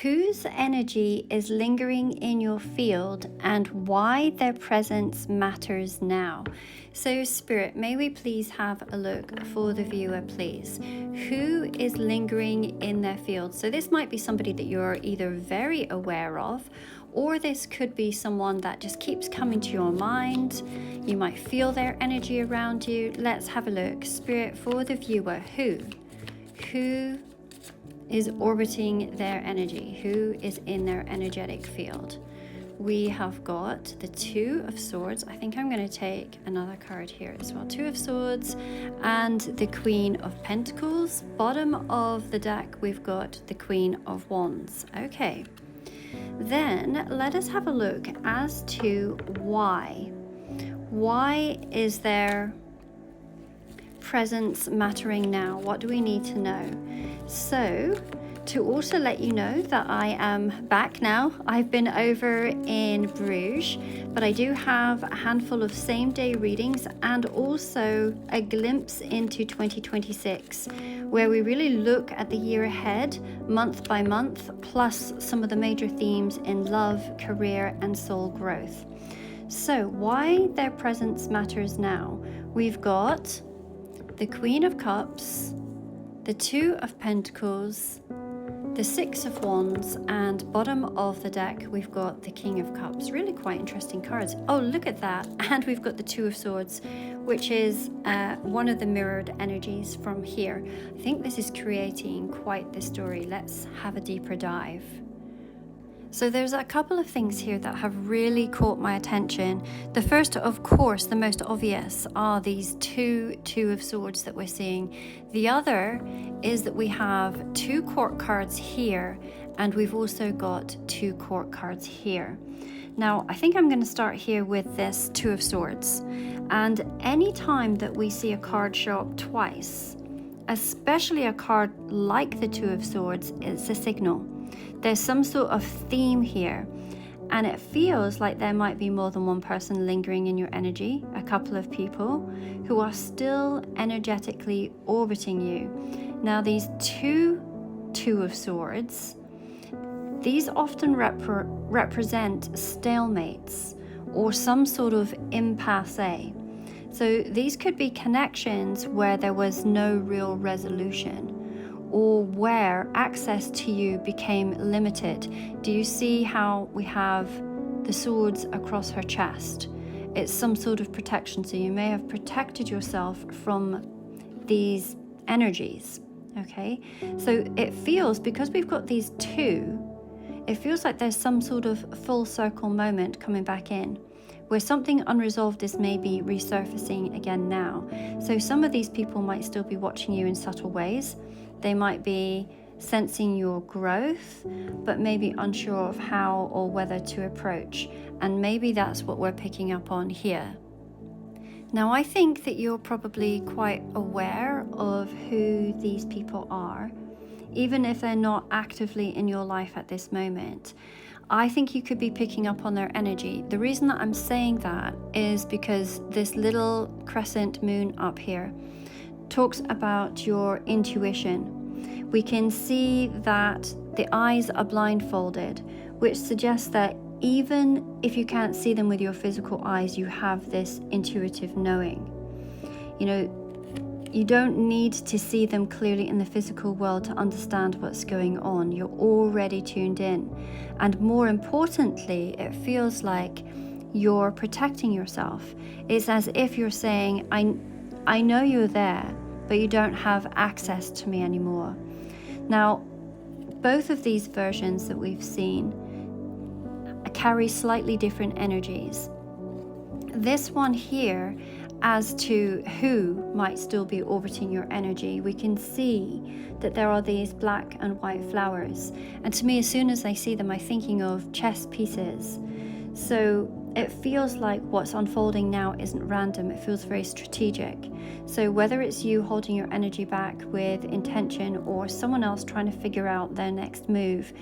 Whose energy is lingering in your field and why their presence matters now? So Spirit, may we please have a look for the viewer, please. Who is lingering in their field? So this might be somebody that you're either very aware of, or this could be someone that just keeps coming to your mind. You might feel their energy around you. Let's have a look. Spirit, for the viewer, who is orbiting their energy, who is in their energetic field? We have got the Two of Swords. I think I'm going to take another card here as well. Two of Swords and the Queen of Pentacles. Bottom of the deck, we've got the Queen of Wands. Okay, then let us have a look as to why. Why is their presence mattering now? What do we need to know? So, to also let you know that I am back now. I've been over in Bruges, but I do have a handful of same-day readings and also a glimpse into 2026, where we really look at the year ahead, month by month, plus some of the major themes in love, career, and soul growth. So, why their presence matters now? We've got the Queen of Cups, the Two of Pentacles, the Six of Wands, and bottom of the deck we've got the King of Cups. Really quite interesting cards. Oh, look at that. And we've got the Two of Swords, which is one of the mirrored energies from here. I think this is creating quite the story. Let's have a deeper dive. So there's a couple of things here that have really caught my attention. The first, of course, the most obvious, are these two of Swords that we're seeing. The other is that we have two court cards here, and we've also got two court cards here. Now, I think I'm going to start here with this Two of Swords. And any time that we see a card show up twice, especially a card like the Two of Swords, it's a signal. There's some sort of theme here, and it feels like there might be more than one person lingering in your energy, a couple of people who are still energetically orbiting you. Now, these two of Swords, these often represent stalemates or some sort of impasse. So these could be connections where there was no real resolution, or where access to you became limited. Do you see how we have the swords across her chest? It's some sort of protection. So you may have protected yourself from these energies. Okay, so it feels, because we've got these two, it feels like there's some sort of full circle moment coming back in, where something unresolved is maybe resurfacing again now. So some of these people might still be watching you in subtle ways. They might be sensing your growth, but maybe unsure of how or whether to approach. And maybe that's what we're picking up on here. Now, I think that you're probably quite aware of who these people are, even if they're not actively in your life at this moment. I think you could be picking up on their energy. The reason that I'm saying that is because this little crescent moon up here talks about your intuition. We can see that the eyes are blindfolded, which suggests that even if you can't see them with your physical eyes, you have this intuitive knowing. You know, you don't need to see them clearly in the physical world to understand what's going on. You're already tuned in. And more importantly, it feels like you're protecting yourself. It's as if you're saying, I know you're there, but you don't have access to me anymore. Now, both of these versions that we've seen carry slightly different energies. This one here, as to who might still be orbiting your energy, we can see that there are these black and white flowers. And to me, as soon as I see them, I'm thinking of chess pieces. So it feels like what's unfolding now isn't random, it feels very strategic. So whether it's you holding your energy back with intention or someone else trying to figure out their next move,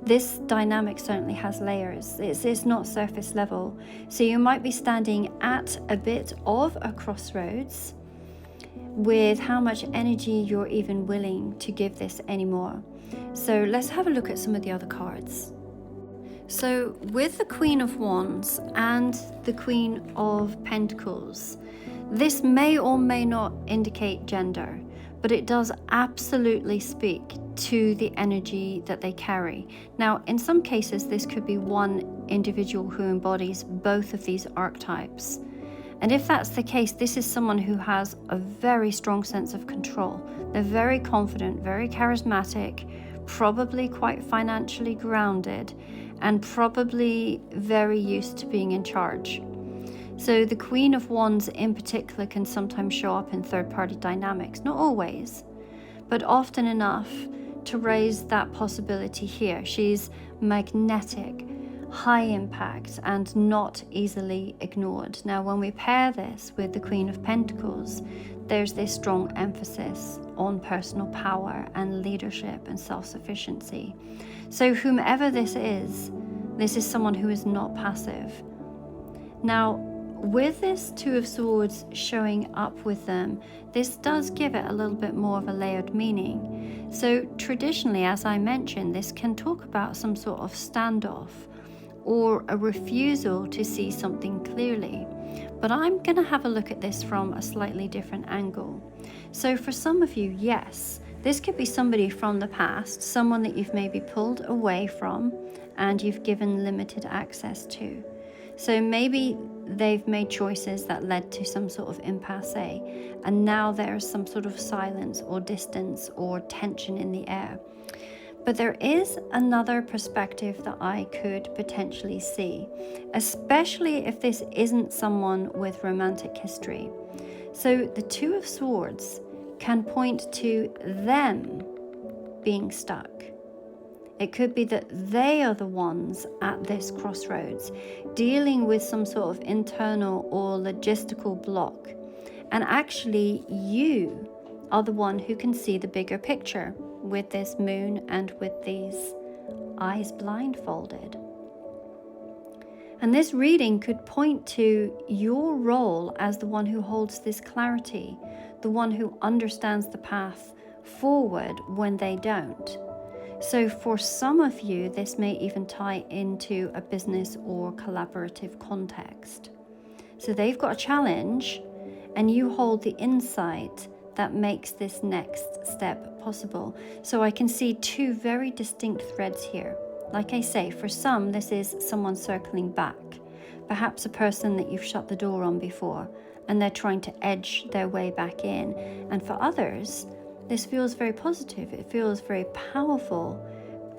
this dynamic certainly has layers. It's not surface level. So you might be standing at a bit of a crossroads with how much energy you're even willing to give this anymore. So let's have a look at some of the other cards. So with the Queen of Wands and the Queen of Pentacles, this may or may not indicate gender, but it does absolutely speak to the energy that they carry. Now, in some cases, this could be one individual who embodies both of these archetypes. And if that's the case, this is someone who has a very strong sense of control. They're very confident, very charismatic, probably quite financially grounded, and probably very used to being in charge. So the Queen of Wands in particular can sometimes show up in third-party dynamics, not always, but often enough to raise that possibility here. She's magnetic, high impact, and not easily ignored. Now, when we pair this with the Queen of Pentacles, there's this strong emphasis on personal power and leadership and self-sufficiency. So whomever this is someone who is not passive. Now, with this Two of Swords showing up with them, this does give it a little bit more of a layered meaning. So traditionally, as I mentioned, this can talk about some sort of standoff or a refusal to see something clearly. But I'm going to have a look at this from a slightly different angle. So for some of you, yes, this could be somebody from the past, someone that you've maybe pulled away from and you've given limited access to. So maybe they've made choices that led to some sort of impasse, and now there's some sort of silence or distance or tension in the air. But there is another perspective that I could potentially see, especially if this isn't someone with romantic history. So the Two of Swords can point to them being stuck. It could be that they are the ones at this crossroads, dealing with some sort of internal or logistical block. And actually, you are the one who can see the bigger picture with this moon and with these eyes blindfolded. And this reading could point to your role as the one who holds this clarity, the one who understands the path forward when they don't. So for some of you, this may even tie into a business or collaborative context. So they've got a challenge and you hold the insight that makes this next step possible. So I can see two very distinct threads here. Like I say, for some, this is someone circling back, perhaps a person that you've shut the door on before, and they're trying to edge their way back in. And for others, this feels very positive. It feels very powerful,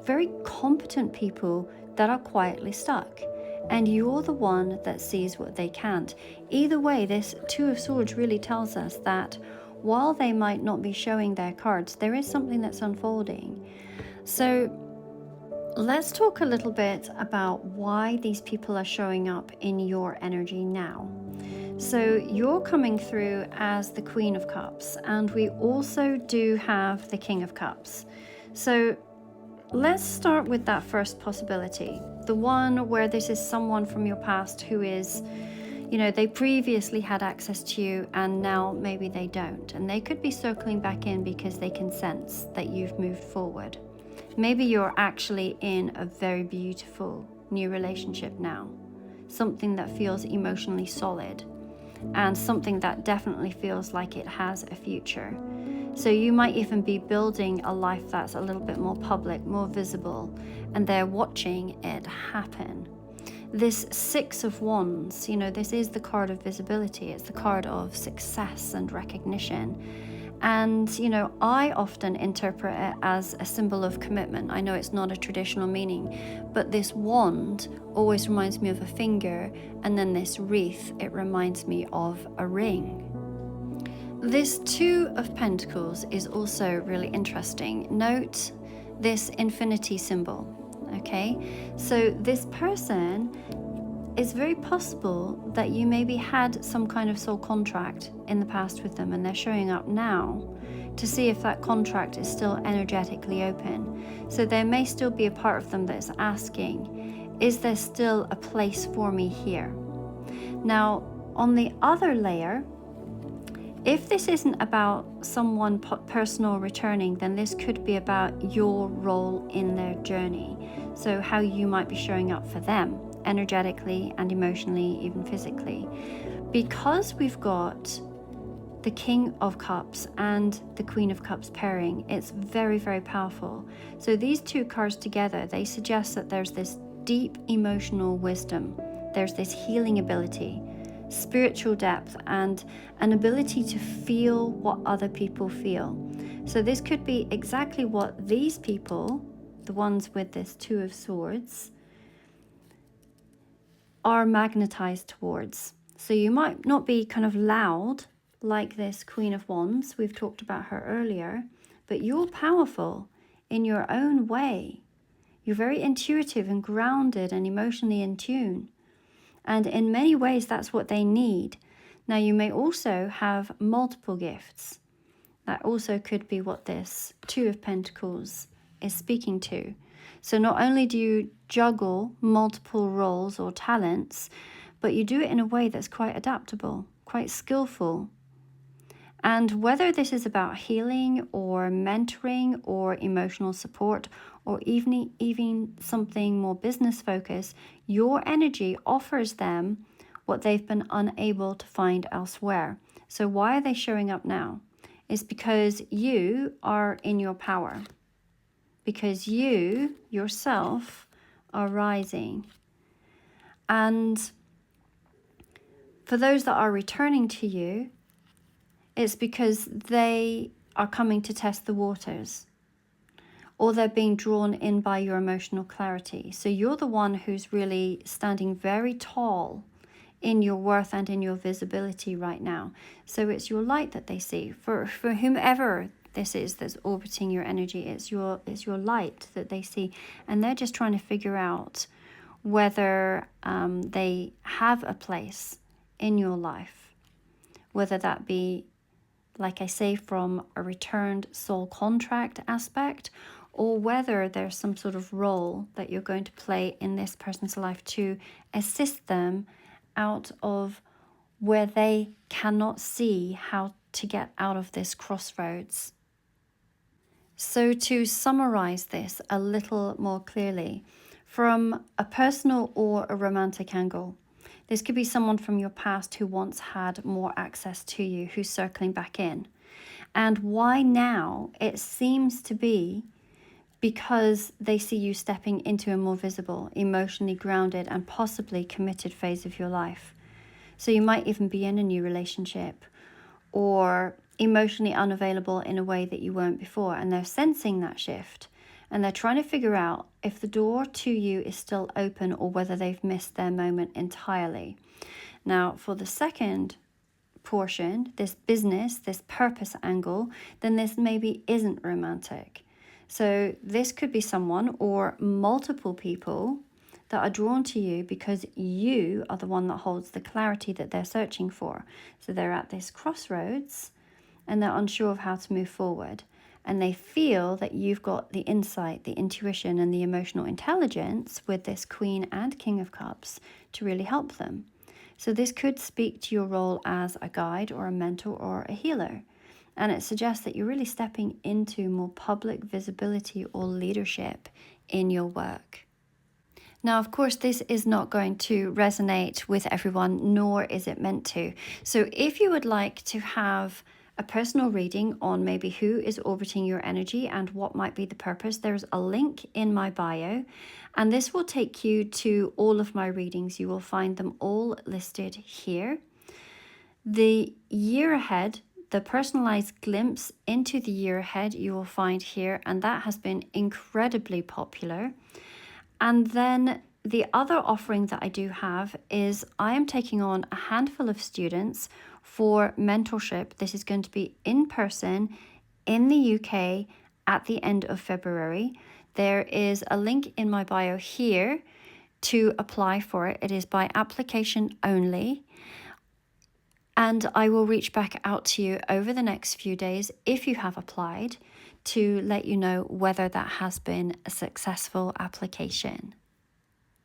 very competent people that are quietly stuck. And you're the one that sees what they can't. Either way, this Two of Swords really tells us that while they might not be showing their cards, there is something that's unfolding. So let's talk a little bit about why these people are showing up in your energy now. So you're coming through as the Queen of Cups, and we also do have the King of Cups. So let's start with that first possibility, the one where this is someone from your past who is, they previously had access to you and now maybe they don't. And they could be circling back in because they can sense that you've moved forward. Maybe you're actually in a very beautiful new relationship now, something that feels emotionally solid, and something that definitely feels like it has a future. So you might even be building a life that's a little bit more public, more visible, and they're watching it happen. This Six of Wands, this is the card of visibility. It's the card of success and recognition. And, I often interpret it as a symbol of commitment. I know it's not a traditional meaning, but this wand always reminds me of a finger, and then this wreath, it reminds me of a ring. This Two of Pentacles is also really interesting. Note this infinity symbol, okay? So this person, it's very possible that you maybe had some kind of soul contract in the past with them, and they're showing up now to see if that contract is still energetically open. So there may still be a part of them that's asking, is there still a place for me here? Now, on the other layer, If this isn't about someone personal returning, then this could be about your role in their journey. So how you might be showing up for them, energetically and emotionally, even physically. Because we've got the King of Cups and the Queen of Cups pairing, it's very, very powerful. So these two cards together, they suggest that there's this deep emotional wisdom, there's this healing ability, spiritual depth, and an ability to feel what other people feel. So this could be exactly what these people, the ones with this Two of Swords, are magnetized towards. So you might not be kind of loud like this Queen of Wands, we've talked about her earlier, but you're powerful in your own way. You're very intuitive and grounded and emotionally in tune. And in many ways, that's what they need. Now, you may also have multiple gifts. That also could be what this Two of Pentacles is speaking to. So not only do you juggle multiple roles or talents, but you do it in a way that's quite adaptable, quite skillful. And whether this is about healing or mentoring or emotional support or even something more business focused, your energy offers them what they've been unable to find elsewhere. So why are they showing up now? It's because you are in your power, because you yourself are rising. And for those that are returning to you, it's because they are coming to test the waters, or they're being drawn in by your emotional clarity. So you're the one who's really standing very tall in your worth and in your visibility right now. So it's your light that they see. For whomever this is that's orbiting your energy, it's your light that they see. And they're just trying to figure out whether they have a place in your life, whether that be, like I say, from a returned soul contract aspect, or whether there's some sort of role that you're going to play in this person's life to assist them out of where they cannot see how to get out of this crossroads. So to summarize this a little more clearly, from a personal or a romantic angle, this could be someone from your past who once had more access to you, who's circling back in. And why now? It seems to be because they see you stepping into a more visible, emotionally grounded, and possibly committed phase of your life. So you might even be in a new relationship or emotionally unavailable in a way that you weren't before. And they're sensing that shift. And they're trying to figure out if the door to you is still open or whether they've missed their moment entirely. Now, for the second portion, this business, this purpose angle, then this maybe isn't romantic. So this could be someone or multiple people that are drawn to you because you are the one that holds the clarity that they're searching for. So they're at this crossroads and they're unsure of how to move forward. And they feel that you've got the insight, the intuition, and the emotional intelligence with this Queen and King of Cups to really help them. So this could speak to your role as a guide or a mentor or a healer. And it suggests that you're really stepping into more public visibility or leadership in your work. Now, of course, this is not going to resonate with everyone, nor is it meant to. So if you would like to have a personal reading on maybe who is orbiting your energy and what might be the purpose, there's a link in my bio, and this will take you to all of my readings. You will find them all listed here. The year ahead, the personalized glimpse into the year ahead, you will find here, and that has been incredibly popular. And then the other offering that I do have is I am taking on a handful of students for mentorship. This is going to be in person in the UK at the end of February. There is a link in my bio here to apply for it. It is by application only. And I will reach back out to you over the next few days if you have applied to let you know whether that has been a successful application.